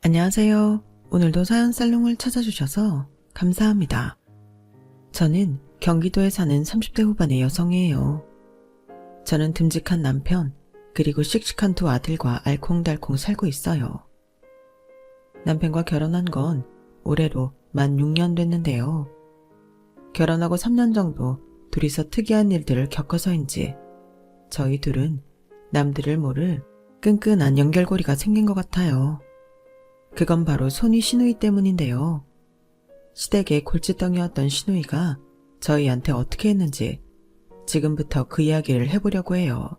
안녕하세요. 오늘도 사연 살롱을 찾아주셔서 감사합니다. 저는 경기도에 사는 30대 후반의 여성이에요. 저는 듬직한 남편, 그리고 씩씩한 두 아들과 알콩달콩 살고 있어요. 남편과 결혼한 건 올해로 만 6년 됐는데요. 결혼하고 3년 정도 둘이서 특이한 일들을 겪어서인지 저희 둘은 남들을 모를 끈끈한 연결고리가 생긴 것 같아요. 그건 바로 손위 시누이 때문인데요. 시댁의 골칫덩이였던 시누이가 저희한테 어떻게 했는지 지금부터 그 이야기를 해보려고 해요.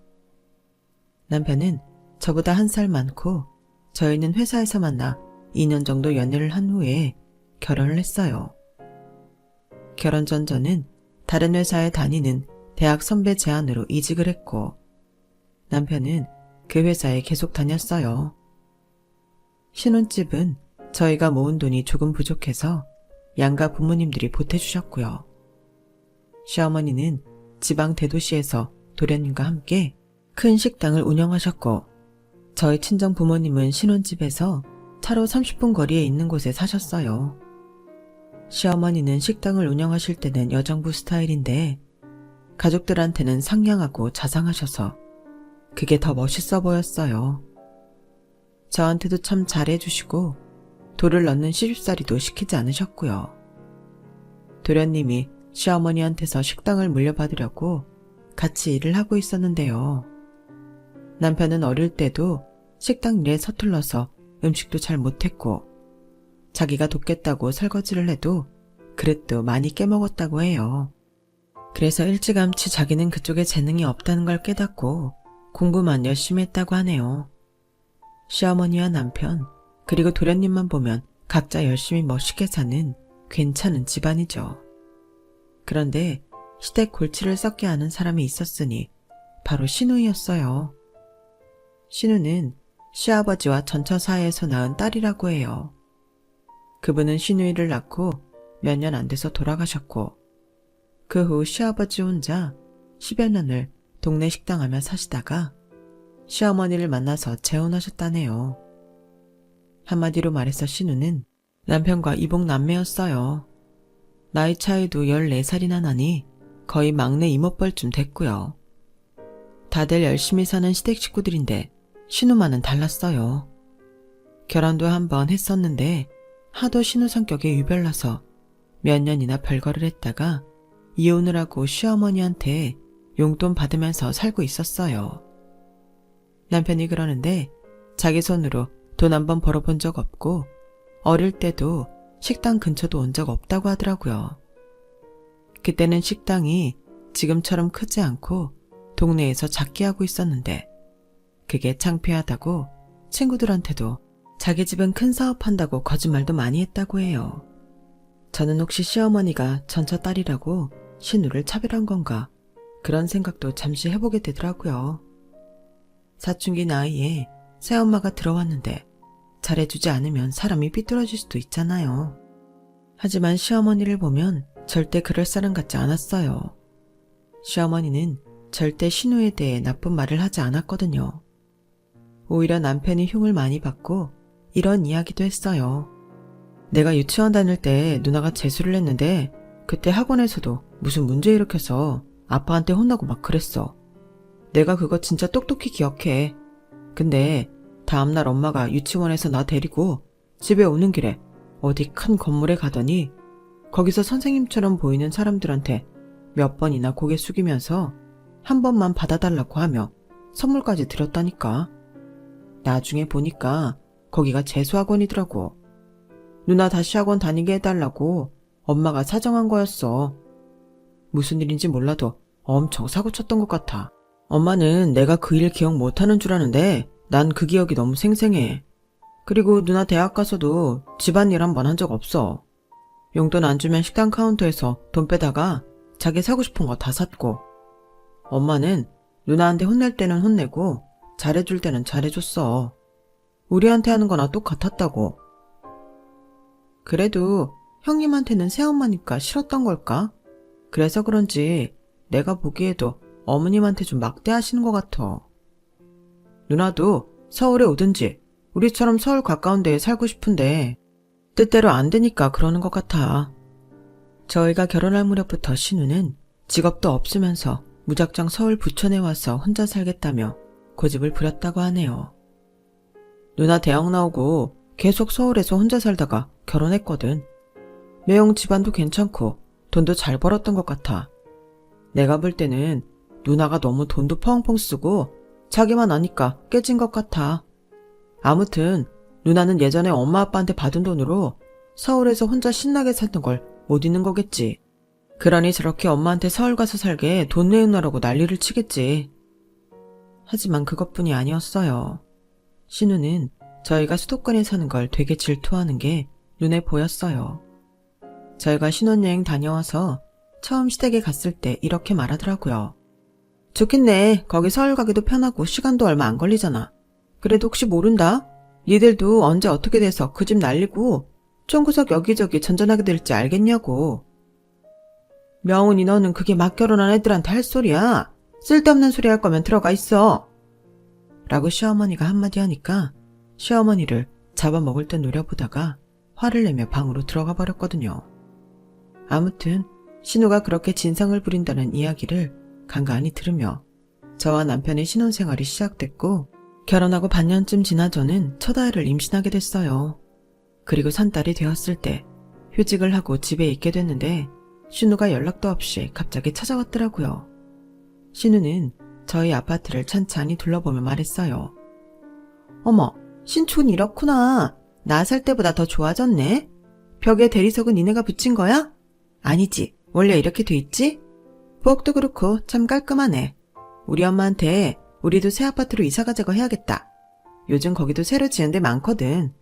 남편은 저보다 한 살 많고 저희는 회사에서 만나 2년 정도 연애를 한 후에 결혼을 했어요. 결혼 전 저는 다른 회사에 다니는 대학 선배 제안으로 이직을 했고 남편은 그 회사에 계속 다녔어요. 신혼집은 저희가 모은 돈이 조금 부족해서 양가 부모님들이 보태주셨고요. 시어머니는 지방 대도시에서 도련님과 함께 큰 식당을 운영하셨고 저희 친정 부모님은 신혼집에서 차로 30분 거리에 있는 곳에 사셨어요. 시어머니는 식당을 운영하실 때는 여정부 스타일인데 가족들한테는 상냥하고 자상하셔서 그게 더 멋있어 보였어요. 저한테도 참 잘해주시고 돌을 넣는 시집살이도 시키지 않으셨고요. 도련님이 시어머니한테서 식당을 물려받으려고 같이 일을 하고 있었는데요. 남편은 어릴 때도 식당 일에 서툴러서 음식도 잘 못했고 자기가 돕겠다고 설거지를 해도 그릇도 많이 깨먹었다고 해요. 그래서 일찌감치 자기는 그쪽에 재능이 없다는 걸 깨닫고 공부만 열심히 했다고 하네요. 시어머니와 남편, 그리고 도련님만 보면 각자 열심히 멋있게 사는 괜찮은 집안이죠. 그런데 시댁 골치를 썩게 아는 사람이 있었으니 바로 시누이였어요. 시누는 시아버지와 전처 사이에서 낳은 딸이라고 해요. 그분은 시누이를 낳고 몇 년 안 돼서 돌아가셨고 그 후 시아버지 혼자 10여 년을 동네 식당하며 사시다가 시어머니를 만나서 재혼하셨다네요. 한마디로 말해서 시누는 남편과 이복 남매였어요. 나이 차이도 14살이나 나니 거의 막내 이모뻘쯤 됐고요. 다들 열심히 사는 시댁 식구들인데 시누만은 달랐어요. 결혼도 한 번 했었는데 하도 시누 성격에 유별나서 몇 년이나 별거를 했다가 이혼을 하고 시어머니한테 용돈 받으면서 살고 있었어요. 남편이 그러는데 자기 손으로 돈 한 번 벌어본 적 없고 어릴 때도 식당 근처도 온 적 없다고 하더라고요. 그때는 식당이 지금처럼 크지 않고 동네에서 작게 하고 있었는데 그게 창피하다고 친구들한테도 자기 집은 큰 사업한다고 거짓말도 많이 했다고 해요. 저는 혹시 시어머니가 전처 딸이라고 시누를 차별한 건가 그런 생각도 잠시 해보게 되더라고요. 사춘기 나이에 새엄마가 들어왔는데 잘해주지 않으면 사람이 삐뚤어질 수도 있잖아요. 하지만 시어머니를 보면 절대 그럴 사람 같지 않았어요. 시어머니는 절대 시누에 대해 나쁜 말을 하지 않았거든요. 오히려 남편이 흉을 많이 받고 이런 이야기도 했어요. 내가 유치원 다닐 때 누나가 재수를 했는데 그때 학원에서도 무슨 문제 일으켜서 아빠한테 혼나고 막 그랬어. 내가 그거 진짜 똑똑히 기억해. 근데 다음날 엄마가 유치원에서 나 데리고 집에 오는 길에 어디 큰 건물에 가더니 거기서 선생님처럼 보이는 사람들한테 몇 번이나 고개 숙이면서 한 번만 받아달라고 하며 선물까지 드렸다니까. 나중에 보니까 거기가 재수학원이더라고. 누나 다시 학원 다니게 해달라고 엄마가 사정한 거였어. 무슨 일인지 몰라도 엄청 사고쳤던 것 같아. 엄마는 내가 그 일 기억 못하는 줄 아는데 난 그 기억이 너무 생생해. 그리고 누나 대학 가서도 집안일 한 번 한 적 없어. 용돈 안 주면 식당 카운터에서 돈 빼다가 자기 사고 싶은 거 다 샀고 엄마는 누나한테 혼낼 때는 혼내고 잘해줄 때는 잘해줬어. 우리한테 하는 거나 똑같았다고. 그래도 형님한테는 새엄마니까 싫었던 걸까? 그래서 그런지 내가 보기에도 어머님한테 좀 막대하시는 것 같아. 누나도 서울에 오든지 우리처럼 서울 가까운 데에 살고 싶은데 뜻대로 안 되니까 그러는 것 같아. 저희가 결혼할 무렵부터 신우는 직업도 없으면서 무작정 서울 부천에 와서 혼자 살겠다며 고집을 부렸다고 하네요. 누나 대학 나오고 계속 서울에서 혼자 살다가 결혼했거든. 매형 집안도 괜찮고 돈도 잘 벌었던 것 같아. 내가 볼 때는 누나가 너무 돈도 펑펑 쓰고 자기만 아니까 깨진 것 같아. 아무튼 누나는 예전에 엄마 아빠한테 받은 돈으로 서울에서 혼자 신나게 살던 걸 못 잊는 거겠지. 그러니 저렇게 엄마한테 서울 가서 살게 돈 내놓으라고 난리를 치겠지. 하지만 그것뿐이 아니었어요. 신우는 저희가 수도권에 사는 걸 되게 질투하는 게 눈에 보였어요. 저희가 신혼여행 다녀와서 처음 시댁에 갔을 때 이렇게 말하더라고요. 좋겠네. 거기 서울 가기도 편하고 시간도 얼마 안 걸리잖아. 그래도 혹시 모른다. 니들도 언제 어떻게 돼서 그 집 날리고 총구석 여기저기 전전하게 될지 알겠냐고. 명훈이 너는 그게 막 결혼한 애들한테 할 소리야. 쓸데없는 소리 할 거면 들어가 있어. 라고 시어머니가 한마디 하니까 시어머니를 잡아먹을 듯 노려보다가 화를 내며 방으로 들어가 버렸거든요. 아무튼 신우가 그렇게 진상을 부린다는 이야기를 간간히 들으며 저와 남편의 신혼생활이 시작됐고 결혼하고 반년쯤 지나 저는 첫 아이를 임신하게 됐어요. 그리고 산딸이 되었을 때 휴직을 하고 집에 있게 됐는데 신우가 연락도 없이 갑자기 찾아왔더라고요. 신우는 저희 아파트를 찬찬히 둘러보며 말했어요. 어머, 신촌 이렇구나. 나 살 때보다 더 좋아졌네. 벽에 대리석은 니네가 붙인 거야? 아니지, 원래 이렇게 돼 있지? 부엌도 그렇고 참 깔끔하네. 우리 엄마한테 우리도 새 아파트로 이사가자고 해야겠다. 요즘 거기도 새로 지은 데 많거든.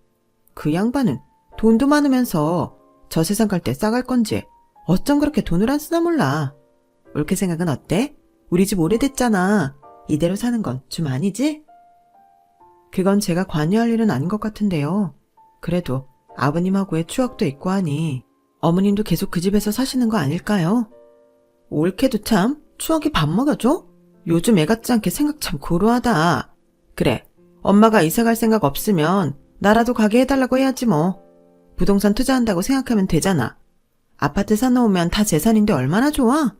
그 양반은 돈도 많으면서 저 세상 갈 때 싸갈 건지 어쩜 그렇게 돈을 안 쓰나 몰라. 올케 생각은 어때? 우리 집 오래됐잖아. 이대로 사는 건 좀 아니지? 그건 제가 관여할 일은 아닌 것 같은데요. 그래도 아버님하고의 추억도 있고 하니 어머님도 계속 그 집에서 사시는 거 아닐까요? 올케도 참 추억이 밥 먹여줘? 요즘 애 같지 않게 생각 참 고루하다. 그래, 엄마가 이사 갈 생각 없으면 나라도 가게 해달라고 해야지 뭐. 부동산 투자한다고 생각하면 되잖아. 아파트 사놓으면 다 재산인데 얼마나 좋아?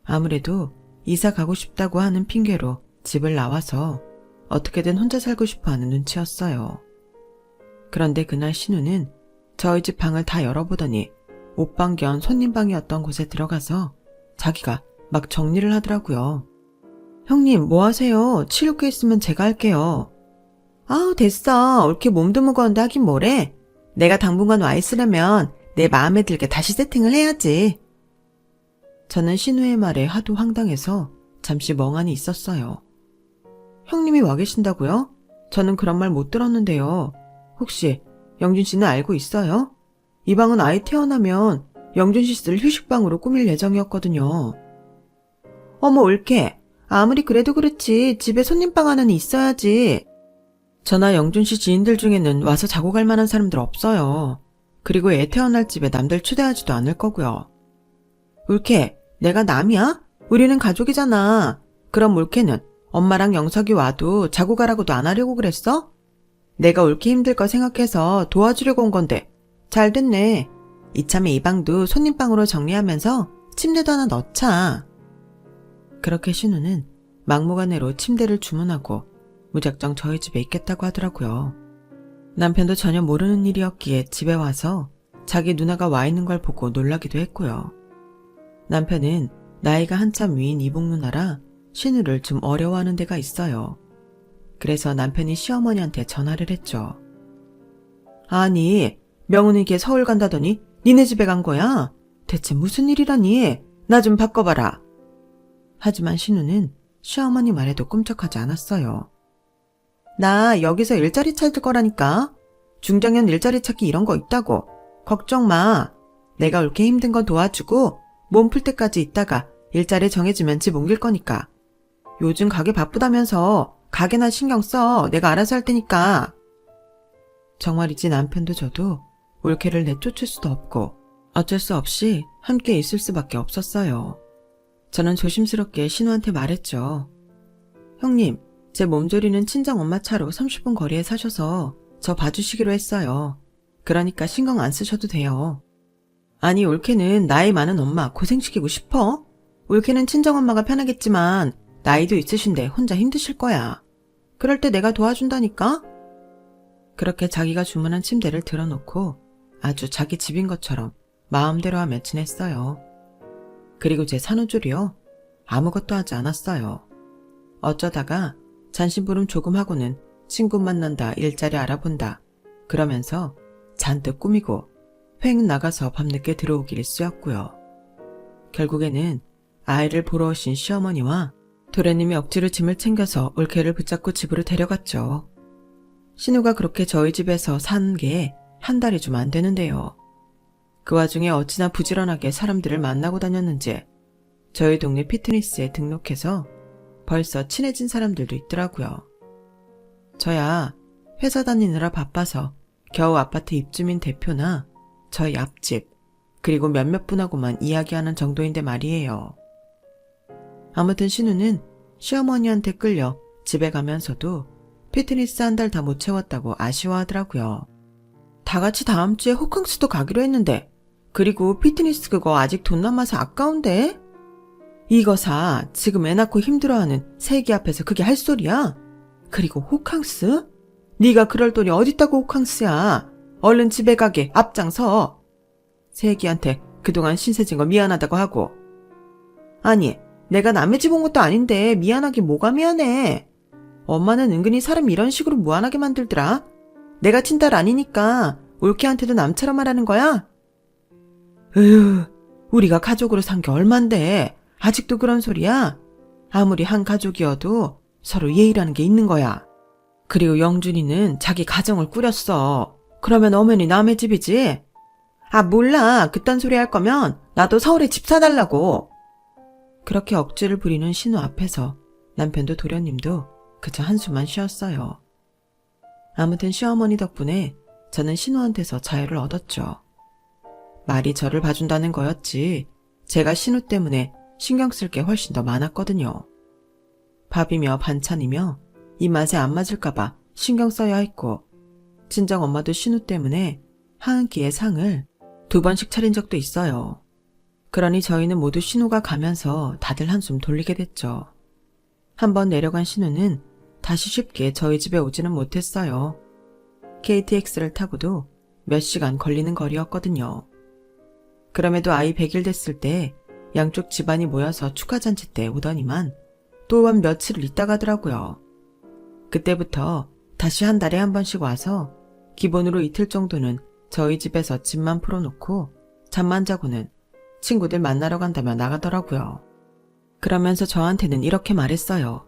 아무래도 이사 가고 싶다고 하는 핑계로 집을 나와서 어떻게든 혼자 살고 싶어하는 눈치였어요. 그런데 그날 신우는 저희 집 방을 다 열어보더니 옷방 겸 손님방이었던 곳에 들어가서 자기가 막 정리를 하더라고요. 형님 뭐 하세요? 치울 게 있으면 제가 할게요. 아우 됐어. 옳게 몸도 무거운데 하긴 뭐래. 내가 당분간 와 있으려면 내 마음에 들게 다시 세팅을 해야지. 저는 신우의 말에 하도 황당해서 잠시 멍하니 있었어요. 형님이 와 계신다고요? 저는 그런 말 못 들었는데요. 혹시 영준 씨는 알고 있어요? 이 방은 아이 태어나면 영준 씨 쓸 휴식방으로 꾸밀 예정이었거든요. 어머 옳게. 아무리 그래도 그렇지 집에 손님방 하나는 있어야지. 저나 영준 씨 지인들 중에는 와서 자고 갈 만한 사람들 없어요. 그리고 애 태어날 집에 남들 초대하지도 않을 거고요. 울케, 내가 남이야? 우리는 가족이잖아. 그럼 울케는 엄마랑 영석이 와도 자고 가라고도 안 하려고 그랬어? 내가 울케 힘들 거 생각해서 도와주려고 온 건데 잘 됐네. 이참에 이 방도 손님방으로 정리하면서 침대도 하나 넣자. 그렇게 신우는 막무가내로 침대를 주문하고 무작정 저희 집에 있겠다고 하더라고요. 남편도 전혀 모르는 일이었기에 집에 와서 자기 누나가 와 있는 걸 보고 놀라기도 했고요. 남편은 나이가 한참 위인 이복 누나라 신우를 좀 어려워하는 데가 있어요. 그래서 남편이 시어머니한테 전화를 했죠. 아니, 명훈이 걔 서울 간다더니 니네 집에 간 거야? 대체 무슨 일이라니? 나 좀 바꿔봐라. 하지만 신우는 시어머니 말에도 꿈쩍하지 않았어요. 나 여기서 일자리 찾을 거라니까. 중장년 일자리 찾기 이런 거 있다고. 걱정 마. 내가 옳게 힘든 건 도와주고 몸 풀 때까지 있다가 일자리 정해주면 집 옮길 거니까. 요즘 가게 바쁘다면서 가게나 신경 써. 내가 알아서 할 테니까. 정말이지 남편도 저도 올케를 내쫓을 수도 없고 어쩔 수 없이 함께 있을 수밖에 없었어요. 저는 조심스럽게 신우한테 말했죠. 형님, 제 몸조리는 친정엄마 차로 30분 거리에 사셔서 저 봐주시기로 했어요. 그러니까 신경 안 쓰셔도 돼요. 아니, 올케는 나이 많은 엄마 고생시키고 싶어? 올케는 친정엄마가 편하겠지만 나이도 있으신데 혼자 힘드실 거야. 그럴 때 내가 도와준다니까? 그렇게 자기가 주문한 침대를 들어놓고 아주 자기 집인 것처럼 마음대로 하며 지냈어요. 그리고 제 산후조리요? 아무것도 하지 않았어요. 어쩌다가 잔심부름 조금 하고는 친구 만난다, 일자리 알아본다 그러면서 잔뜩 꾸미고 횡 나가서 밤늦게 들어오길 쓰였고요. 결국에는 아이를 보러 오신 시어머니와 도련님이 억지로 짐을 챙겨서 올케를 붙잡고 집으로 데려갔죠. 신우가 그렇게 저희 집에서 산 게 한 달이 좀 안 되는데요. 그 와중에 어찌나 부지런하게 사람들을 만나고 다녔는지 저희 동네 피트니스에 등록해서 벌써 친해진 사람들도 있더라고요. 저야 회사 다니느라 바빠서 겨우 아파트 입주민 대표나 저희 앞집 그리고 몇몇 분하고만 이야기하는 정도인데 말이에요. 아무튼 신우는 시어머니한테 끌려 집에 가면서도 피트니스 한 달 다 못 채웠다고 아쉬워하더라고요. 다 같이 다음 주에 호캉스도 가기로 했는데 그리고 피트니스 그거 아직 돈 남아서 아까운데? 이거 사, 지금 애 낳고 힘들어하는 새애기 앞에서 그게 할 소리야? 그리고 호캉스? 네가 그럴 돈이 어딨다고 호캉스야. 얼른 집에 가게 앞장서. 새애기한테 그동안 신세진 거 미안하다고 하고. 아니, 내가 남의 집 온 것도 아닌데 미안하긴 뭐가 미안해. 엄마는 은근히 사람 이런 식으로 무안하게 만들더라. 내가 친딸 아니니까 올케한테도 남처럼 말하는 거야? 으휴, 우리가 가족으로 산 게 얼만데 아직도 그런 소리야? 아무리 한 가족이어도 서로 예의라는 게 있는 거야. 그리고 영준이는 자기 가정을 꾸렸어. 그러면 엄연히 남의 집이지? 아, 몰라. 그딴 소리 할 거면 나도 서울에 집 사달라고. 그렇게 억지를 부리는 신우 앞에서 남편도 도련님도 그저 한숨만 쉬었어요. 아무튼 시어머니 덕분에 저는 신우한테서 자유를 얻었죠. 말이 저를 봐준다는 거였지 제가 신우 때문에 신경 쓸 게 훨씬 더 많았거든요. 밥이며 반찬이며 입맛에 안 맞을까봐 신경 써야 했고 친정엄마도 신우 때문에 한 끼의 상을 2번씩 차린 적도 있어요. 그러니 저희는 모두 신우가 가면서 다들 한숨 돌리게 됐죠. 한번 내려간 신우는 다시 쉽게 저희 집에 오지는 못했어요. KTX를 타고도 몇 시간 걸리는 거리였거든요. 그럼에도 아이 100일 됐을 때 양쪽 집안이 모여서 축하잔치 때 오더니만 또한 며칠을 있다 가더라고요. 그때부터 다시 한 달에 한 번씩 와서 기본으로 이틀 정도는 저희 집에서 짐만 풀어놓고 잠만 자고는 친구들 만나러 간다며 나가더라고요. 그러면서 저한테는 이렇게 말했어요.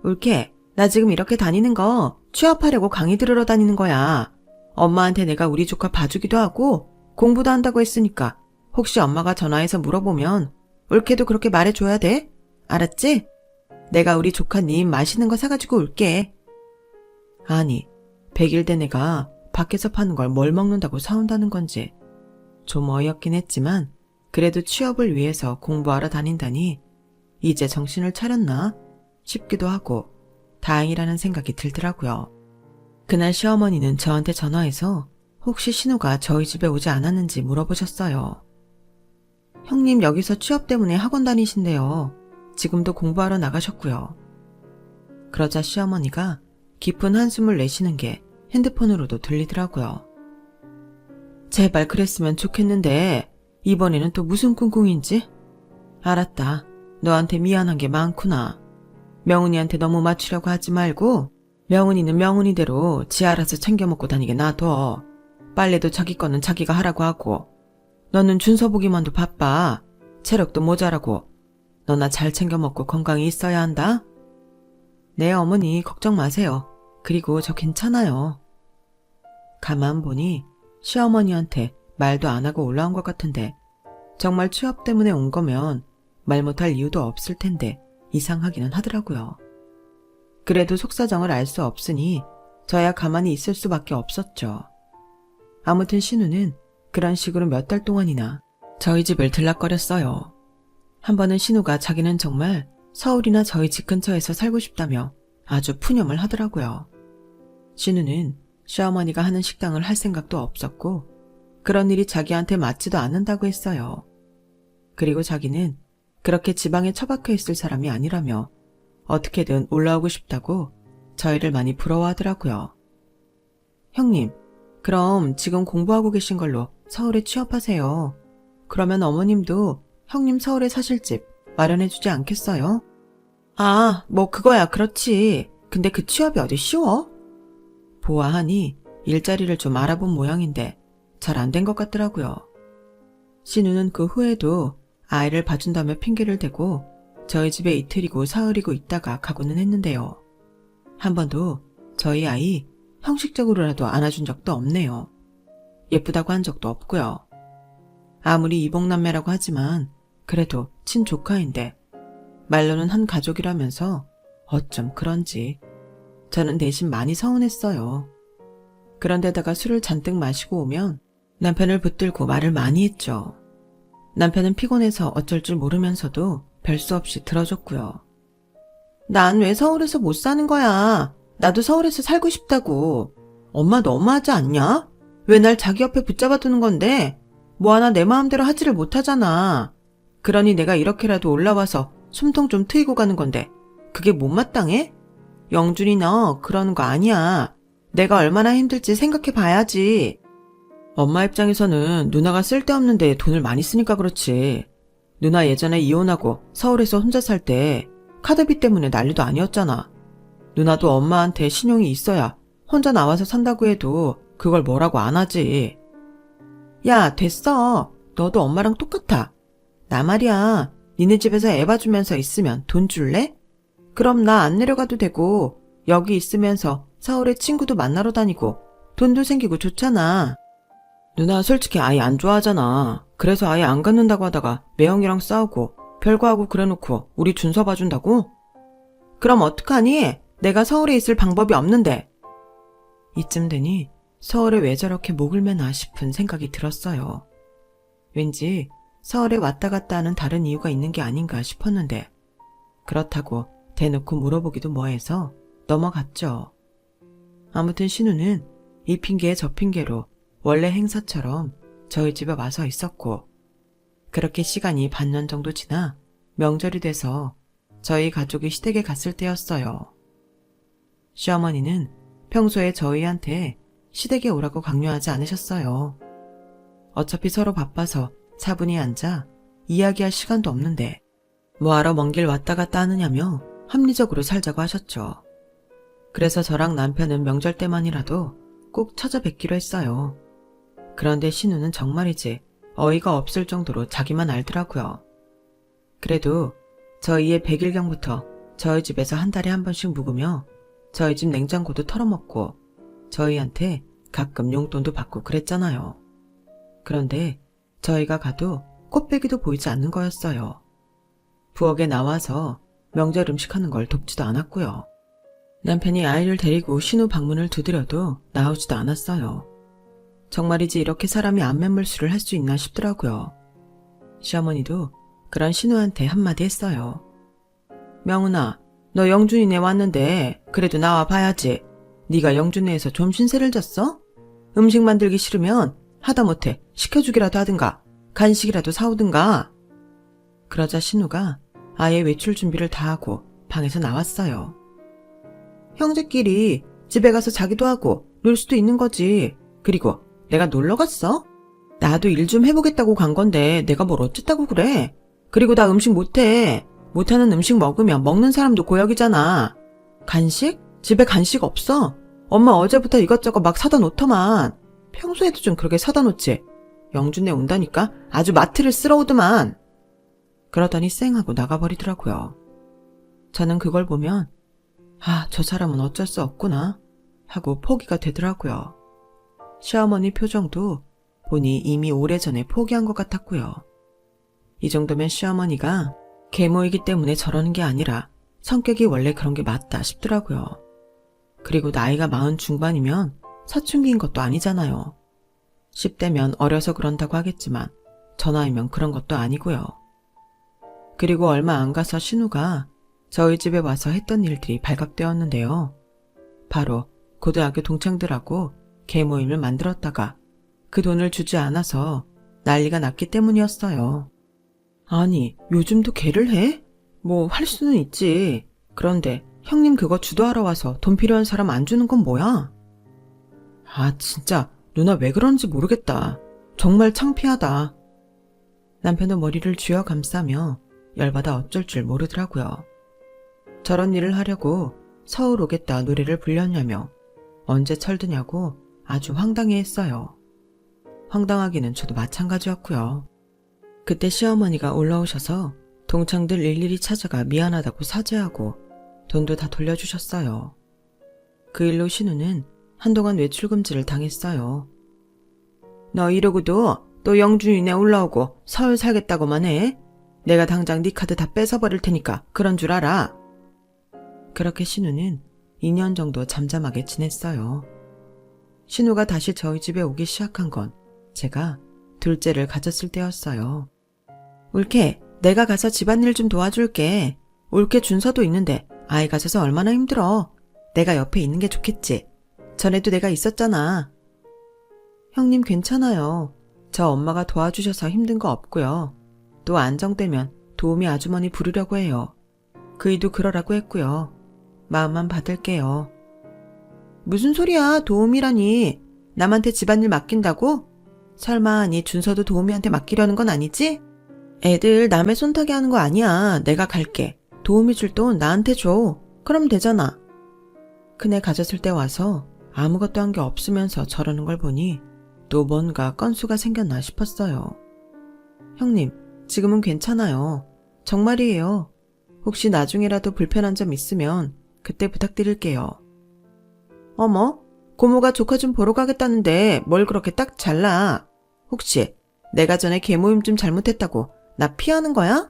올케, 나 지금 이렇게 다니는 거 취업하려고 강의 들으러 다니는 거야. 엄마한테 내가 우리 조카 봐주기도 하고 공부도 한다고 했으니까 혹시 엄마가 전화해서 물어보면 올케도 그렇게 말해줘야 돼. 알았지? 내가 우리 조카님 맛있는 거 사가지고 올게. 아니, 100일 된 애가 밖에서 파는 걸 뭘 먹는다고 사온다는 건지 좀 어이없긴 했지만 그래도 취업을 위해서 공부하러 다닌다니 이제 정신을 차렸나 싶기도 하고 다행이라는 생각이 들더라고요. 그날 시어머니는 저한테 전화해서 혹시 신우가 저희 집에 오지 않았는지 물어보셨어요. 형님 여기서 취업 때문에 학원 다니신대요. 지금도 공부하러 나가셨고요. 그러자 시어머니가 깊은 한숨을 내쉬는 게 핸드폰으로도 들리더라고요. 제발 그랬으면 좋겠는데 이번에는 또 무슨 꿍꿍인지? 알았다. 너한테 미안한 게 많구나. 명훈이한테 너무 맞추려고 하지 말고 명훈이는 명훈이대로 지 알아서 챙겨 먹고 다니게 놔둬. 빨래도 자기 거는 자기가 하라고 하고 너는 준서 보기만도 바빠. 체력도 모자라고. 너나 잘 챙겨 먹고 건강히 있어야 한다. 네 어머니 걱정 마세요. 그리고 저 괜찮아요. 가만 보니 시어머니한테 말도 안 하고 올라온 것 같은데 정말 취업 때문에 온 거면 말 못할 이유도 없을 텐데 이상하기는 하더라고요. 그래도 속사정을 알 수 없으니 저야 가만히 있을 수밖에 없었죠. 아무튼 신우는 그런 식으로 몇 달 동안이나 저희 집을 들락거렸어요. 한 번은 신우가 자기는 정말 서울이나 저희 집 근처에서 살고 싶다며 아주 푸념을 하더라고요. 신우는 시어머니가 하는 식당을 할 생각도 없었고 그런 일이 자기한테 맞지도 않는다고 했어요. 그리고 자기는 그렇게 지방에 처박혀 있을 사람이 아니라며 어떻게든 올라오고 싶다고 저희를 많이 부러워하더라고요. 형님, 그럼 지금 공부하고 계신 걸로 서울에 취업하세요. 그러면 어머님도 형님 서울에 사실 집 마련해주지 않겠어요? 아, 뭐 그거야 그렇지. 근데 그 취업이 어디 쉬워? 보아하니 일자리를 좀 알아본 모양인데 잘 안 된 것 같더라고요. 신우는 그 후에도 아이를 봐준다며 핑계를 대고 저희 집에 이틀이고 사흘이고 있다가 가고는 했는데요. 한 번도 저희 아이 형식적으로라도 안아준 적도 없네요. 예쁘다고 한 적도 없고요. 아무리 이복남매라고 하지만 그래도 친조카인데 말로는 한 가족이라면서 어쩜 그런지 저는 대신 많이 서운했어요. 그런데다가 술을 잔뜩 마시고 오면 남편을 붙들고 말을 많이 했죠. 남편은 피곤해서 어쩔 줄 모르면서도 별 수 없이 들어줬고요. 난 왜 서울에서 못 사는 거야? 나도 서울에서 살고 싶다고. 엄마 너무하지 않냐? 왜 날 자기 옆에 붙잡아 두는 건데? 뭐 하나 내 마음대로 하지를 못하잖아. 그러니 내가 이렇게라도 올라와서 숨통 좀 트이고 가는 건데 그게 못마땅해? 영준이 너 그러는 거 아니야. 내가 얼마나 힘들지 생각해 봐야지. 엄마 입장에서는 누나가 쓸데없는데 돈을 많이 쓰니까 그렇지. 누나 예전에 이혼하고 서울에서 혼자 살 때 카드비 때문에 난리도 아니었잖아. 누나도 엄마한테 신용이 있어야 혼자 나와서 산다고 해도 그걸 뭐라고 안 하지. 야, 됐어. 너도 엄마랑 똑같아. 나 말이야. 니네 집에서 애 봐주면서 있으면 돈 줄래? 그럼 나 안 내려가도 되고 여기 있으면서 서울에 친구도 만나러 다니고 돈도 생기고 좋잖아. 누나 솔직히 아이 안 좋아하잖아. 그래서 아예 안 갖는다고 하다가 매형이랑 싸우고 별거 하고 그래놓고 우리 준서 봐준다고? 그럼 어떡하니? 내가 서울에 있을 방법이 없는데. 이쯤 되니 서울에 왜 저렇게 목을 매나 싶은 생각이 들었어요. 왠지 서울에 왔다 갔다 하는 다른 이유가 있는 게 아닌가 싶었는데 그렇다고 대놓고 물어보기도 뭐해서 넘어갔죠. 아무튼 신우는 이 핑계에 저 핑계로 원래 행사처럼 저희 집에 와서 있었고 그렇게 시간이 반년 정도 지나 명절이 돼서 저희 가족이 시댁에 갔을 때였어요. 시어머니는 평소에 저희한테 시댁에 오라고 강요하지 않으셨어요. 어차피 서로 바빠서 차분히 앉아 이야기할 시간도 없는데 뭐하러 먼 길 왔다 갔다 하느냐며 합리적으로 살자고 하셨죠. 그래서 저랑 남편은 명절 때만이라도 꼭 찾아뵙기로 했어요. 그런데 신우는 정말이지 어이가 없을 정도로 자기만 알더라고요. 그래도 저희의 100일경부터 저희 집에서 한 달에 한 번씩 묵으며 저희 집 냉장고도 털어먹고 저희한테 가끔 용돈도 받고 그랬잖아요. 그런데 저희가 가도 꽃배기도 보이지 않는 거였어요. 부엌에 나와서 명절 음식하는 걸 돕지도 않았고요. 남편이 아이를 데리고 신우 방문을 두드려도 나오지도 않았어요. 정말이지 이렇게 사람이 안면물술을 할 수 있나 싶더라고요. 시어머니도 그런 신우한테 한마디 했어요. 명은아, 너 영준이네 왔는데 그래도 나와 봐야지. 네가 영준네에서 좀 신세를 졌어? 음식 만들기 싫으면 하다못해 시켜주기라도 하든가 간식이라도 사오든가. 그러자 신우가 아예 외출 준비를 다 하고 방에서 나왔어요. 형제끼리 집에 가서 자기도 하고 놀 수도 있는 거지. 그리고 내가 놀러 갔어? 나도 일 좀 해보겠다고 간 건데 내가 뭘 어쨌다고 그래. 그리고 나 음식 못해. 못하는 음식 먹으면 먹는 사람도 고역이잖아. 간식? 집에 간식 없어. 엄마 어제부터 이것저것 막 사다 놓더만. 평소에도 좀 그렇게 사다 놓지. 영준네 온다니까 아주 마트를 쓸어오더만. 그러더니 쌩하고 나가버리더라고요. 저는 그걸 보면 저 사람은 어쩔 수 없구나 하고 포기가 되더라고요. 시어머니 표정도 보니 이미 오래전에 포기한 것 같았고요. 이 정도면 시어머니가 계모이기 때문에 저러는 게 아니라 성격이 원래 그런 게 맞다 싶더라고요. 그리고 나이가 40 중반이면 사춘기인 것도 아니잖아요. 10대면 어려서 그런다고 하겠지만 저 나이면 그런 것도 아니고요. 그리고 얼마 안 가서 신우가 저희 집에 와서 했던 일들이 발각되었는데요. 바로 고등학교 동창들하고 개모임을 만들었다가 그 돈을 주지 않아서 난리가 났기 때문이었어요. 아니, 요즘도 개를 해? 뭐 할 수는 있지. 그런데 형님 그거 주도하러 와서 돈 필요한 사람 안 주는 건 뭐야? 아, 진짜 누나 왜 그런지 모르겠다. 정말 창피하다. 남편은 머리를 쥐어 감싸며 열받아 어쩔 줄 모르더라고요. 저런 일을 하려고 서울 오겠다 노래를 불렸냐며 언제 철드냐고 아주 황당해했어요. 황당하기는 저도 마찬가지였고요. 그때 시어머니가 올라오셔서 동창들 일일이 찾아가 미안하다고 사죄하고 돈도 다 돌려주셨어요. 그 일로 신우는 한동안 외출금지를 당했어요. 너 이러고도 또 영주인에 올라오고 서울 살겠다고만 해? 내가 당장 네 카드 다 뺏어버릴 테니까 그런 줄 알아. 그렇게 신우는 2년 정도 잠잠하게 지냈어요. 신우가 다시 저희 집에 오기 시작한 건 제가 둘째를 가졌을 때였어요. 올케, 내가 가서 집안일 좀 도와줄게. 올케 준서도 있는데 아이 가져서 얼마나 힘들어. 내가 옆에 있는 게 좋겠지. 전에도 내가 있었잖아. 형님 괜찮아요. 저 엄마가 도와주셔서 힘든 거 없고요. 또 안정되면 도우미 아주머니 부르려고 해요. 그이도 그러라고 했고요. 마음만 받을게요. 무슨 소리야, 도우미라니. 남한테 집안일 맡긴다고? 설마 니 준서도 도우미한테 맡기려는 건 아니지? 애들 남의 손타기 하는 거 아니야. 내가 갈게. 도우미 줄 돈 나한테 줘. 그럼 되잖아. 큰애 가졌을 때 와서 아무것도 한 게 없으면서 저러는 걸 보니 또 뭔가 건수가 생겼나 싶었어요. 형님, 지금은 괜찮아요. 정말이에요. 혹시 나중에라도 불편한 점 있으면 그때 부탁드릴게요. 어머, 고모가 조카 좀 보러 가겠다는데 뭘 그렇게 딱 잘라. 혹시 내가 전에 개모임 좀 잘못했다고 나 피하는 거야?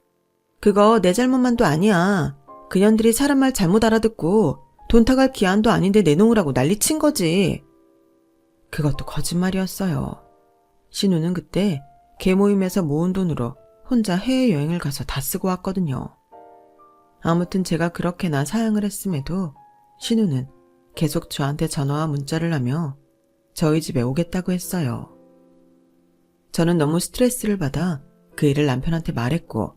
그거 내 잘못만도 아니야. 그년들이 사람 말 잘못 알아듣고 돈 타갈 기한도 아닌데 내놓으라고 난리친 거지. 그것도 거짓말이었어요. 신우는 그때 개모임에서 모은 돈으로 혼자 해외여행을 가서 다 쓰고 왔거든요. 아무튼 제가 그렇게나 사양을 했음에도 신우는 계속 저한테 전화와 문자를 하며 저희 집에 오겠다고 했어요. 저는 너무 스트레스를 받아 그 일을 남편한테 말했고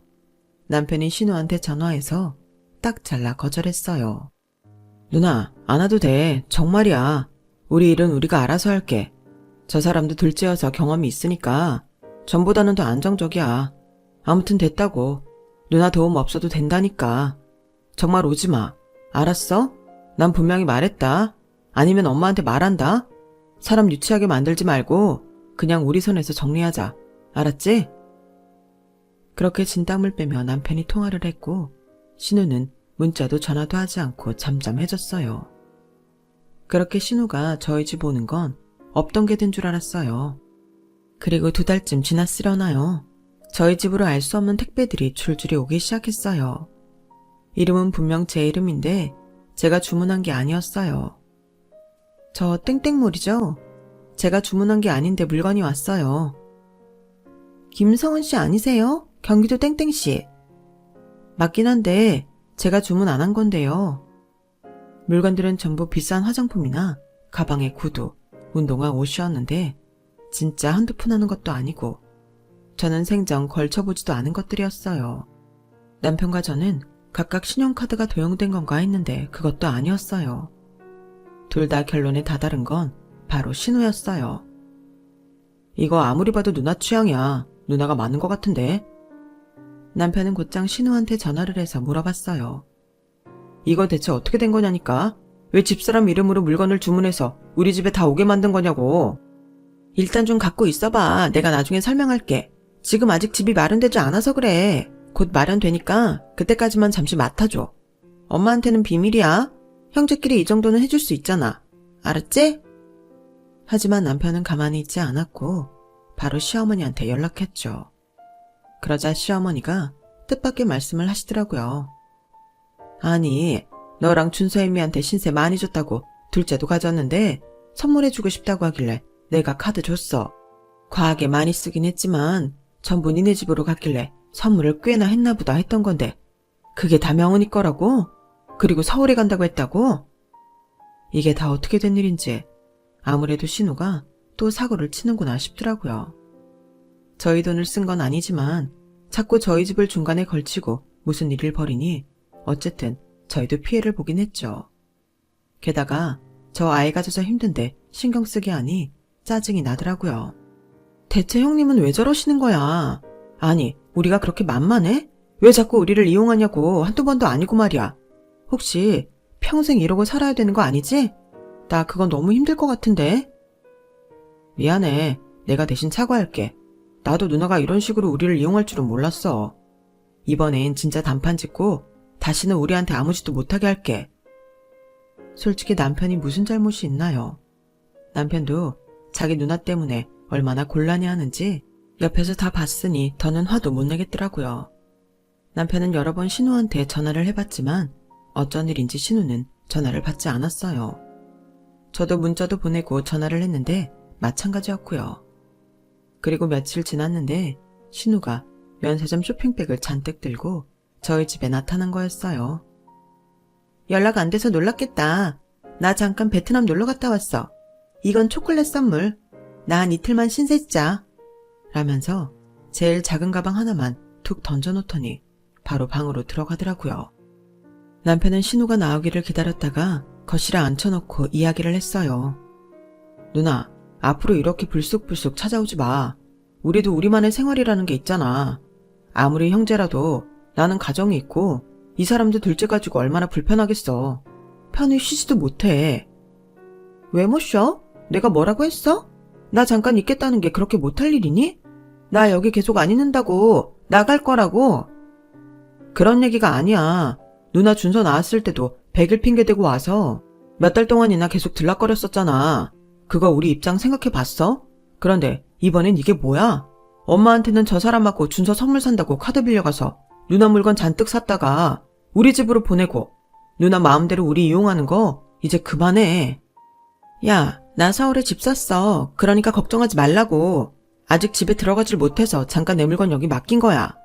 남편이 신우한테 전화해서 딱 잘라 거절했어요. 누나, 안 와도 돼. 정말이야. 우리 일은 우리가 알아서 할게. 저 사람도 둘째여서 경험이 있으니까 전보다는 더 안정적이야. 아무튼 됐다고. 누나 도움 없어도 된다니까. 정말 오지 마. 알았어? 난 분명히 말했다. 아니면 엄마한테 말한다. 사람 유치하게 만들지 말고 그냥 우리 손에서 정리하자. 알았지? 그렇게 진땀을 빼며 남편이 통화를 했고 신우는 문자도 전화도 하지 않고 잠잠해졌어요. 그렇게 신우가 저희 집 오는 건 없던 게 된 줄 알았어요. 그리고 2달쯤 지났으려나요. 저희 집으로 알 수 없는 택배들이 줄줄이 오기 시작했어요. 이름은 분명 제 이름인데 제가 주문한 게 아니었어요. 저 땡땡몰이죠? 제가 주문한 게 아닌데 물건이 왔어요. 김성은 씨 아니세요? 경기도 땡땡씨. 맞긴 한데 제가 주문 안 한 건데요. 물건들은 전부 비싼 화장품이나 가방에 구두, 운동화 옷이었는데 진짜 한두 푼 하는 것도 아니고 저는 생전 걸쳐보지도 않은 것들이었어요. 남편과 저는 각각 신용카드가 도용된 건가 했는데 그것도 아니었어요. 둘 다 결론에 다다른 건 바로 신우였어요. 이거 아무리 봐도 누나 취향이야. 누나가 많은 것 같은데. 남편은 곧장 신우한테 전화를 해서 물어봤어요. 이거 대체 어떻게 된 거냐니까? 왜 집사람 이름으로 물건을 주문해서 우리 집에 다 오게 만든 거냐고. 일단 좀 갖고 있어봐. 내가 나중에 설명할게. 지금 아직 집이 마련되지 않아서 그래. 곧 마련되니까 그때까지만 잠시 맡아줘. 엄마한테는 비밀이야. 형제끼리 이 정도는 해줄 수 있잖아. 알았지? 하지만 남편은 가만히 있지 않았고 바로 시어머니한테 연락했죠. 그러자 시어머니가 뜻밖의 말씀을 하시더라고요. 아니, 너랑 준서애미한테 신세 많이 줬다고 둘째도 가졌는데 선물해주고 싶다고 하길래 내가 카드 줬어. 과하게 많이 쓰긴 했지만 전부 니네 집으로 갔길래 선물을 꽤나 했나 보다 했던 건데 그게 다 명은이 거라고? 그리고 서울에 간다고 했다고? 이게 다 어떻게 된 일인지 아무래도 신우가 또 사고를 치는구나 싶더라고요. 저희 돈을 쓴 건 아니지만 자꾸 저희 집을 중간에 걸치고 무슨 일을 벌이니 어쨌든 저희도 피해를 보긴 했죠. 게다가 저 아이 가져서 힘든데 신경 쓰게 하니 짜증이 나더라고요. 대체 형님은 왜 저러시는 거야? 아니, 우리가 그렇게 만만해? 왜 자꾸 우리를 이용하냐고 한두 번도 아니고 말이야. 혹시 평생 이러고 살아야 되는 거 아니지? 나 그건 너무 힘들 것 같은데. 미안해. 내가 대신 사과할게. 나도 누나가 이런 식으로 우리를 이용할 줄은 몰랐어. 이번엔 진짜 단판 짓고 다시는 우리한테 아무 짓도 못하게 할게. 솔직히 남편이 무슨 잘못이 있나요? 남편도 자기 누나 때문에 얼마나 곤란해하는지 옆에서 다 봤으니 더는 화도 못 내겠더라고요. 남편은 여러 번 신우한테 전화를 해봤지만 어쩐 일인지 신우는 전화를 받지 않았어요. 저도 문자도 보내고 전화를 했는데 마찬가지였고요. 그리고 며칠 지났는데 신우가 면세점 쇼핑백을 잔뜩 들고 저희 집에 나타난 거였어요. 연락 안 돼서 놀랐겠다. 나 잠깐 베트남 놀러 갔다 왔어. 이건 초콜릿 선물. 나 한 이틀만 신세지자. 라면서 제일 작은 가방 하나만 툭 던져놓더니 바로 방으로 들어가더라고요. 남편은 신우가 나오기를 기다렸다가 거실에 앉혀놓고 이야기를 했어요. 누나, 앞으로 이렇게 불쑥불쑥 찾아오지 마. 우리도 우리만의 생활이라는 게 있잖아. 아무리 형제라도 나는 가정이 있고 이 사람들 둘째 가지고 얼마나 불편하겠어. 편히 쉬지도 못해. 왜 못 쉬어? 내가 뭐라고 했어? 나 잠깐 있겠다는 게 그렇게 못할 일이니? 나 여기 계속 안 있는다고. 나갈 거라고. 그런 얘기가 아니야. 누나 준서 나왔을 때도 100일 핑계대고 와서 몇 달 동안이나 계속 들락거렸었잖아. 그거 우리 입장 생각해봤어? 그런데 이번엔 이게 뭐야? 엄마한테는 저 사람하고 준서 선물 산다고 카드 빌려가서 누나 물건 잔뜩 샀다가 우리 집으로 보내고 누나 마음대로 우리 이용하는 거 이제 그만해. 야, 나 서울에 집 샀어. 그러니까 걱정하지 말라고. 아직 집에 들어가질 못해서 잠깐 내 물건 여기 맡긴 거야.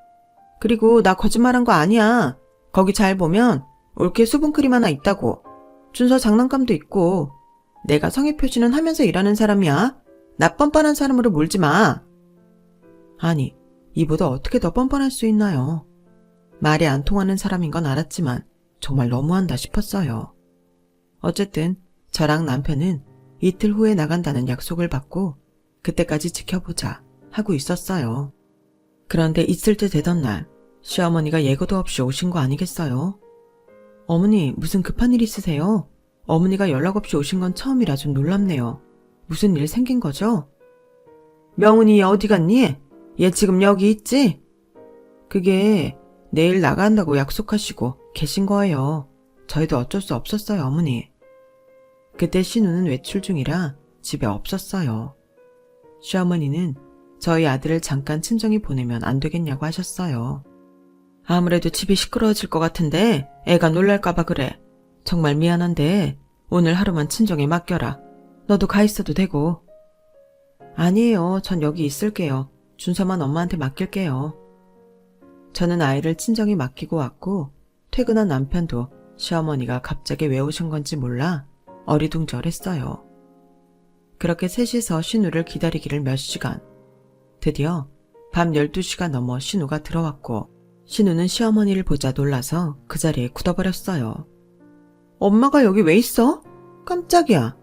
그리고 나 거짓말한 거 아니야. 거기 잘 보면 올케 수분크림 하나 있다고. 준서 장난감도 있고. 내가 성의 표시는 하면서 일하는 사람이야. 나 뻔뻔한 사람으로 몰지 마. 아니, 이보다 어떻게 더 뻔뻔할 수 있나요? 말이 안 통하는 사람인 건 알았지만 정말 너무한다 싶었어요. 어쨌든 저랑 남편은 이틀 후에 나간다는 약속을 받고 그때까지 지켜보자 하고 있었어요. 그런데 있을 때 되던 날 시어머니가 예고도 없이 오신 거 아니겠어요? 어머니, 무슨 급한 일 있으세요? 어머니가 연락 없이 오신 건 처음이라 좀 놀랍네요. 무슨 일 생긴 거죠? 명은이 어디 갔니? 얘 지금 여기 있지? 그게 내일 나간다고 약속하시고 계신 거예요. 저희도 어쩔 수 없었어요, 어머니. 그때 신우는 외출 중이라 집에 없었어요. 시어머니는 저희 아들을 잠깐 친정에 보내면 안 되겠냐고 하셨어요. 아무래도 집이 시끄러워질 것 같은데 애가 놀랄까봐 그래. 정말 미안한데 오늘 하루만 친정에 맡겨라. 너도 가 있어도 되고. 아니에요. 전 여기 있을게요. 준서만 엄마한테 맡길게요. 저는 아이를 친정에 맡기고 왔고 퇴근한 남편도 시어머니가 갑자기 왜 오신 건지 몰라 어리둥절했어요. 그렇게 셋이서 신우를 기다리기를 몇 시간. 드디어 밤 12시가 넘어 신우가 들어왔고 신우는 시어머니를 보자 놀라서 그 자리에 굳어버렸어요. 엄마가 여기 왜 있어? 깜짝이야.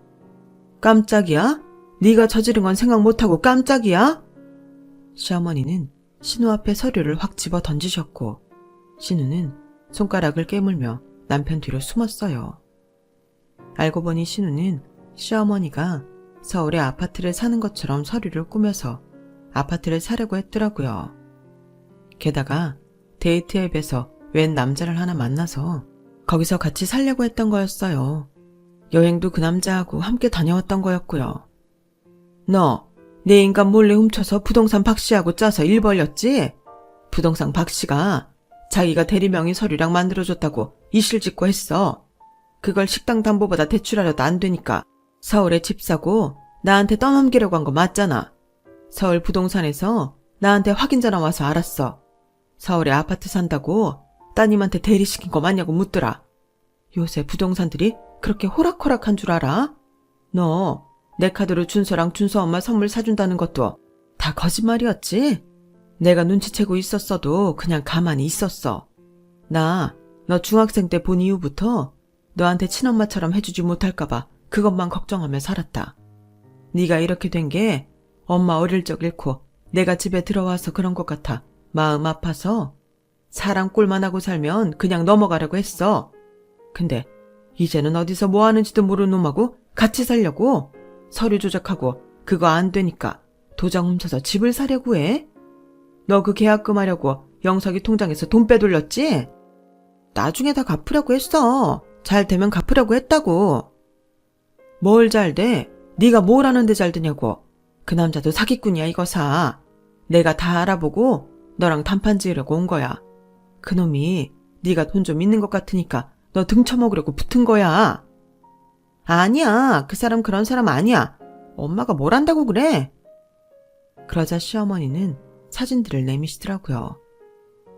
깜짝이야? 네가 저지른 건 생각 못하고 깜짝이야? 시어머니는 신우 앞에 서류를 확 집어 던지셨고 신우는 손가락을 깨물며 남편 뒤로 숨었어요. 알고 보니 신우는 시어머니가 서울에 아파트를 사는 것처럼 서류를 꾸며서 아파트를 사려고 했더라고요. 게다가 데이트 앱에서 웬 남자를 하나 만나서 거기서 같이 살려고 했던 거였어요. 여행도 그 남자하고 함께 다녀왔던 거였고요. 너, 내 인간 몰래 훔쳐서 부동산 박씨하고 짜서 일 벌렸지? 부동산 박씨가 자기가 대리명의 서류랑 만들어줬다고 이실직고 했어. 그걸 식당 담보보다 대출하려도 안 되니까 서울에 집 사고 나한테 떠넘기려고 한 거 맞잖아. 서울 부동산에서 나한테 확인 전화 와서 알았어. 서울에 아파트 산다고 따님한테 대리시킨 거 맞냐고 묻더라. 요새 부동산들이 그렇게 호락호락한 줄 알아? 너 내 카드로 준서랑 준서 엄마 선물 사준다는 것도 다 거짓말이었지? 내가 눈치채고 있었어도 그냥 가만히 있었어. 나 너 중학생 때 본 이후부터 너한테 친엄마처럼 해주지 못할까봐 그것만 걱정하며 살았다. 네가 이렇게 된 게 엄마 어릴 적 잃고 내가 집에 들어와서 그런 것 같아 마음 아파서 사람 꼴만 하고 살면 그냥 넘어가려고 했어. 근데 이제는 어디서 뭐 하는지도 모르는 놈하고 같이 살려고 서류 조작하고 그거 안 되니까 도장 훔쳐서 집을 사려고 해? 너 그 계약금 하려고 영석이 통장에서 돈 빼돌렸지? 나중에 다 갚으려고 했어. 잘 되면 갚으려고 했다고. 뭘 잘 돼? 네가 뭘 하는데 잘 되냐고. 그 남자도 사기꾼이야 이거사. 내가 다 알아보고 너랑 단판 지으려고 온 거야. 그놈이 네가 돈 좀 있는 것 같으니까 너 등쳐먹으려고 붙은 거야. 아니야. 그 사람 그런 사람 아니야. 엄마가 뭘 한다고 그래? 그러자 시어머니는 사진들을 내미시더라고요.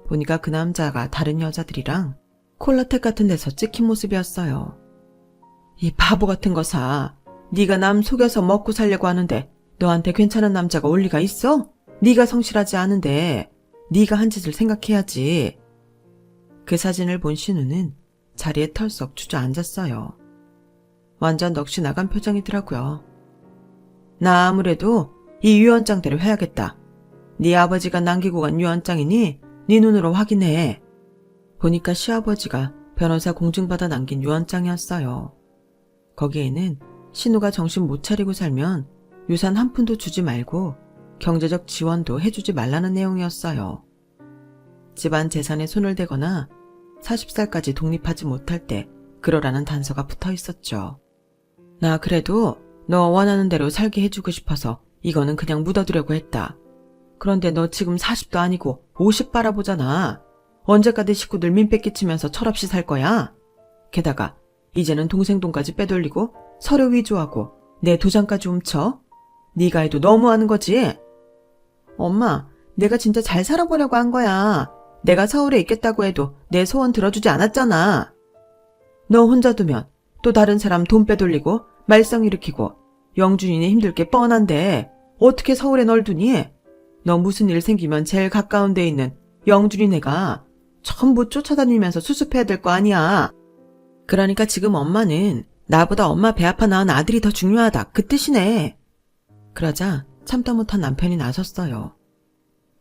보니까 그 남자가 다른 여자들이랑 콜라텍 같은 데서 찍힌 모습이었어요. 이 바보 같은 거사. 네가 남 속여서 먹고 살려고 하는데 너한테 괜찮은 남자가 올 리가 있어? 네가 성실하지 않은데 네가 한 짓을 생각해야지. 그 사진을 본 신우는 자리에 털썩 주저앉았어요. 완전 넋이 나간 표정이더라고요. 나 아무래도 이 유언장대로 해야겠다. 네 아버지가 남기고 간 유언장이니 네 눈으로 확인해. 보니까 시아버지가 변호사 공증받아 남긴 유언장이었어요. 거기에는 신우가 정신 못 차리고 살면 유산 한 푼도 주지 말고 경제적 지원도 해주지 말라는 내용이었어요. 집안 재산에 손을 대거나 40살까지 독립하지 못할 때 그러라는 단서가 붙어 있었죠. 나 그래도 너 원하는 대로 살게 해주고 싶어서 이거는 그냥 묻어두려고 했다. 그런데 너 지금 40도 아니고 50 바라보잖아. 언제까지 식구들 민폐 끼치면서 철없이 살 거야? 게다가 이제는 동생 돈까지 빼돌리고 서류 위조하고 내 도장까지 훔쳐? 네가 해도 너무하는 거지? 엄마, 내가 진짜 잘 살아보려고 한 거야. 내가 서울에 있겠다고 해도 내 소원 들어주지 않았잖아. 너 혼자 두면 또 다른 사람 돈 빼돌리고 말썽 일으키고 영준이네 힘들 게 뻔한데 어떻게 서울에 널 두니? 너 무슨 일 생기면 제일 가까운 데 있는 영준이네가 전부 쫓아다니면서 수습해야 될 거 아니야. 그러니까 지금 엄마는 나보다 엄마 배 아파 낳은 아들이 더 중요하다 그 뜻이네. 그러자 참다 못한 남편이 나섰어요.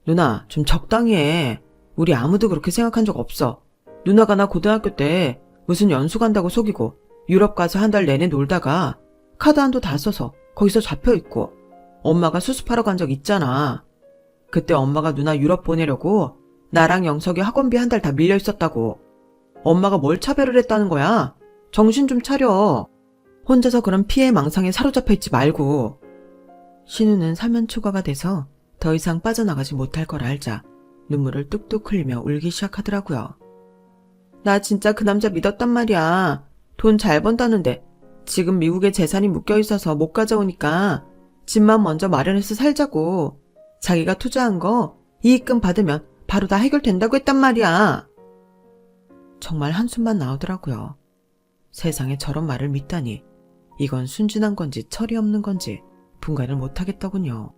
누나 좀 적당히 해. 우리 아무도 그렇게 생각한 적 없어. 누나가 나 고등학교 때 무슨 연수 간다고 속이고 유럽 가서 한 달 내내 놀다가 카드 한도 다 써서 거기서 잡혀있고 엄마가 수습하러 간 적 있잖아. 그때 엄마가 누나 유럽 보내려고 나랑 영석이 학원비 한 달 다 밀려 있었다고. 엄마가 뭘 차별을 했다는 거야? 정신 좀 차려. 혼자서 그런 피해 망상에 사로잡혀 있지 말고. 신우는 사면 초과가 돼서 더 이상 빠져나가지 못할 걸 알자 눈물을 뚝뚝 흘리며 울기 시작하더라고요. 나 진짜 그 남자 믿었단 말이야. 돈 잘 번다는데 지금 미국에 재산이 묶여 있어서 못 가져오니까 집만 먼저 마련해서 살자고. 자기가 투자한 거 이익금 받으면 바로 다 해결된다고 했단 말이야. 정말 한숨만 나오더라고요. 세상에 저런 말을 믿다니 이건 순진한 건지 철이 없는 건지 분간을 못하겠더군요.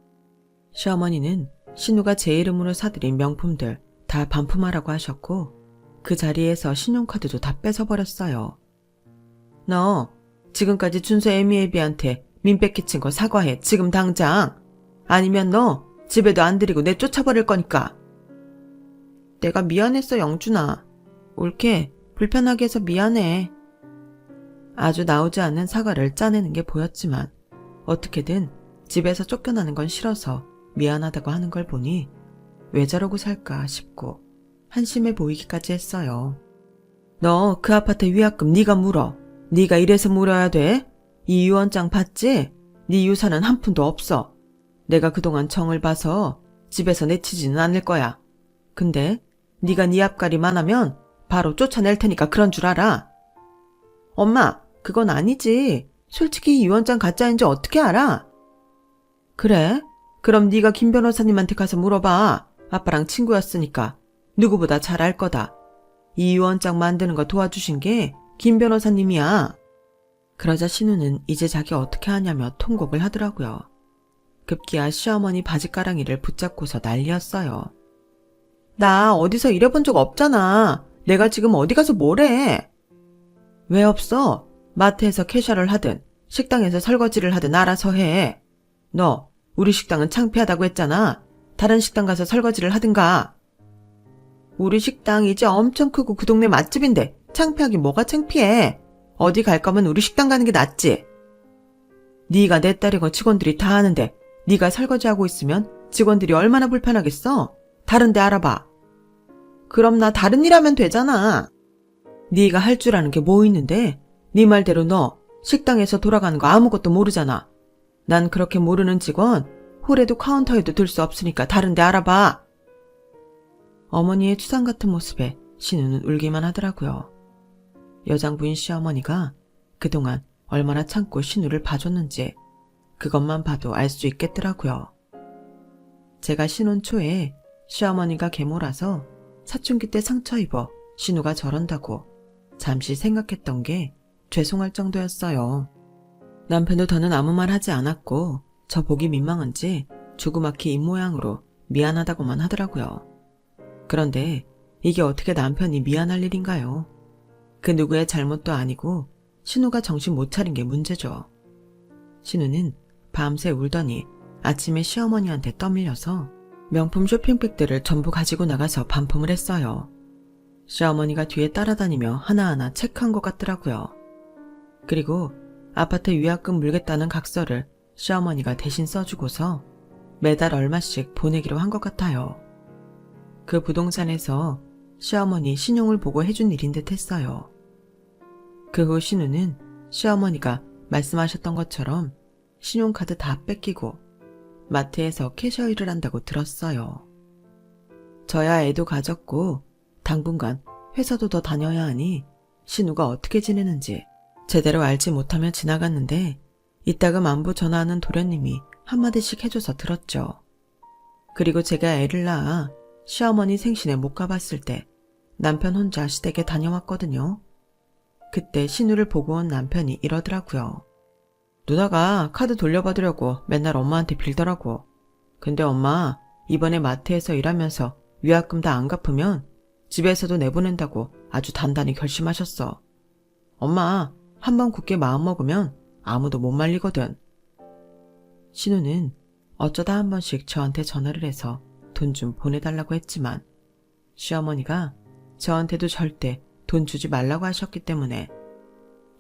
시어머니는 신우가 제 이름으로 사들인 명품들 다 반품하라고 하셨고 그 자리에서 신용카드도 다 뺏어버렸어요. 너 지금까지 준서 애미애비한테 민폐 끼친 거 사과해 지금 당장. 아니면 너 집에도 안 들이고 내 쫓아버릴 거니까. 내가 미안했어 영준아. 옳게 불편하게 해서 미안해. 아주 나오지 않는 사과를 짜내는 게 보였지만 어떻게든 집에서 쫓겨나는 건 싫어서 미안하다고 하는 걸 보니 왜 저러고 살까 싶고 한심해 보이기까지 했어요. 너 그 아파트 위약금 네가 물어. 네가 이래서 물어야 돼? 이 유언장 봤지? 네 유산은 한 푼도 없어. 내가 그동안 정을 봐서 집에서 내치지는 않을 거야. 근데 네가 네 앞가리만 하면 바로 쫓아낼 테니까 그런 줄 알아. 엄마, 그건 아니지. 솔직히 이 유언장 가짜인지 어떻게 알아? 그래? 그럼 네가 김 변호사님한테 가서 물어봐. 아빠랑 친구였으니까 누구보다 잘 알 거다. 이 유언장 만드는 거 도와주신 게 김 변호사님이야. 그러자 신우는 이제 자기 어떻게 하냐며 통곡을 하더라고요. 급기야 시어머니 바지가랑이를 붙잡고서 난리였어요. 나 어디서 일해본 적 없잖아. 내가 지금 어디 가서 뭘 해? 왜 없어? 마트에서 캐셔를 하든 식당에서 설거지를 하든 알아서 해. 너 우리 식당은 창피하다고 했잖아. 다른 식당 가서 설거지를 하든가. 우리 식당 이제 엄청 크고 그 동네 맛집인데 창피하긴 뭐가 창피해. 어디 갈 거면 우리 식당 가는 게 낫지. 네가 내 딸이고 직원들이 다 하는데 네가 설거지하고 있으면 직원들이 얼마나 불편하겠어? 다른 데 알아봐. 그럼 나 다른 일 하면 되잖아. 네가 할 줄 아는 게 뭐 있는데? 네 말대로 너 식당에서 돌아가는 거 아무것도 모르잖아. 난 그렇게 모르는 직원 홀에도 카운터에도 둘 수 없으니까 다른 데 알아봐. 어머니의 추상 같은 모습에 신우는 울기만 하더라고요. 여장부인 시어머니가 그동안 얼마나 참고 신우를 봐줬는지 그것만 봐도 알 수 있겠더라고요. 제가 신혼 초에 시어머니가 계모라서 사춘기 때 상처 입어 신우가 저런다고 잠시 생각했던 게 죄송할 정도였어요. 남편도 더는 아무 말 하지 않았고 저 보기 민망한지 조그맣게 입모양으로 미안하다고만 하더라고요. 그런데 이게 어떻게 남편이 미안할 일인가요? 그 누구의 잘못도 아니고 신우가 정신 못 차린 게 문제죠. 신우는 밤새 울더니 아침에 시어머니한테 떠밀려서 명품 쇼핑백들을 전부 가지고 나가서 반품을 했어요. 시어머니가 뒤에 따라다니며 하나하나 체크한 것 같더라고요. 그리고 아파트 위약금 물겠다는 각서를 시어머니가 대신 써주고서 매달 얼마씩 보내기로 한 것 같아요. 그 부동산에서 시어머니 신용을 보고 해준 일인 듯 했어요. 그 후 신우는 시어머니가 말씀하셨던 것처럼 신용카드 다 뺏기고 마트에서 캐셔 일을 한다고 들었어요. 저야 애도 가졌고 당분간 회사도 더 다녀야 하니 신우가 어떻게 지내는지 제대로 알지 못하며 지나갔는데 이따금 안부 전화하는 도련님이 한마디씩 해줘서 들었죠. 그리고 제가 애를 낳아 시어머니 생신에 못 가봤을 때 남편 혼자 시댁에 다녀왔거든요. 그때 신우를 보고 온 남편이 이러더라고요. 누나가 카드 돌려받으려고 맨날 엄마한테 빌더라고. 근데 엄마 이번에 마트에서 일하면서 위약금 다 안 갚으면 집에서도 내보낸다고 아주 단단히 결심하셨어. 엄마 한번 굳게 마음먹으면 아무도 못 말리거든. 신우는 어쩌다 한 번씩 저한테 전화를 해서 돈 좀 보내달라고 했지만 시어머니가 저한테도 절대 돈 주지 말라고 하셨기 때문에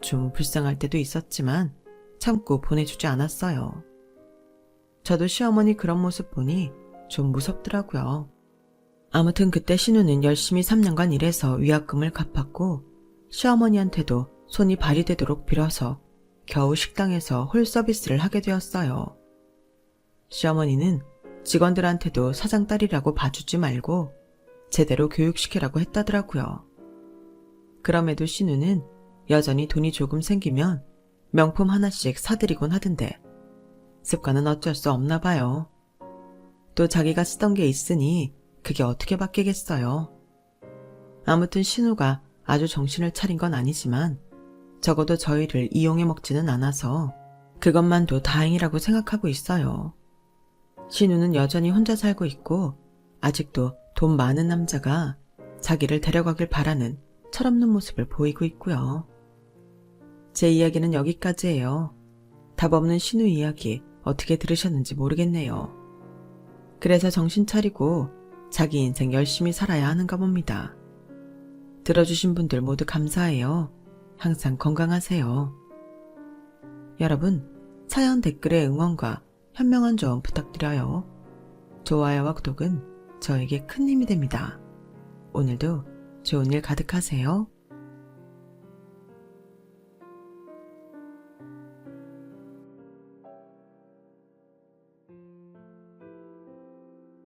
좀 불쌍할 때도 있었지만 참고 보내주지 않았어요. 저도 시어머니 그런 모습 보니 좀 무섭더라고요. 아무튼 그때 신우는 열심히 3년간 일해서 위약금을 갚았고 시어머니한테도 손이 발이 되도록 빌어서 겨우 식당에서 홀 서비스를 하게 되었어요. 시어머니는 직원들한테도 사장 딸이라고 봐주지 말고 제대로 교육시키라고 했다더라고요. 그럼에도 신우는 여전히 돈이 조금 생기면 명품 하나씩 사드리곤 하던데 습관은 어쩔 수 없나 봐요. 또 자기가 쓰던 게 있으니 그게 어떻게 바뀌겠어요. 아무튼 신우가 아주 정신을 차린 건 아니지만 적어도 저희를 이용해 먹지는 않아서 그것만도 다행이라고 생각하고 있어요. 신우는 여전히 혼자 살고 있고 아직도 돈 많은 남자가 자기를 데려가길 바라는 철없는 모습을 보이고 있고요. 제 이야기는 여기까지예요. 답 없는 신우 이야기 어떻게 들으셨는지 모르겠네요. 그래서 정신 차리고 자기 인생 열심히 살아야 하는가 봅니다. 들어주신 분들 모두 감사해요. 항상 건강하세요. 여러분, 사연 댓글에 응원과 현명한 조언 부탁드려요. 좋아요와 구독은 저에게 큰 힘이 됩니다. 오늘도 좋은 일 가득하세요.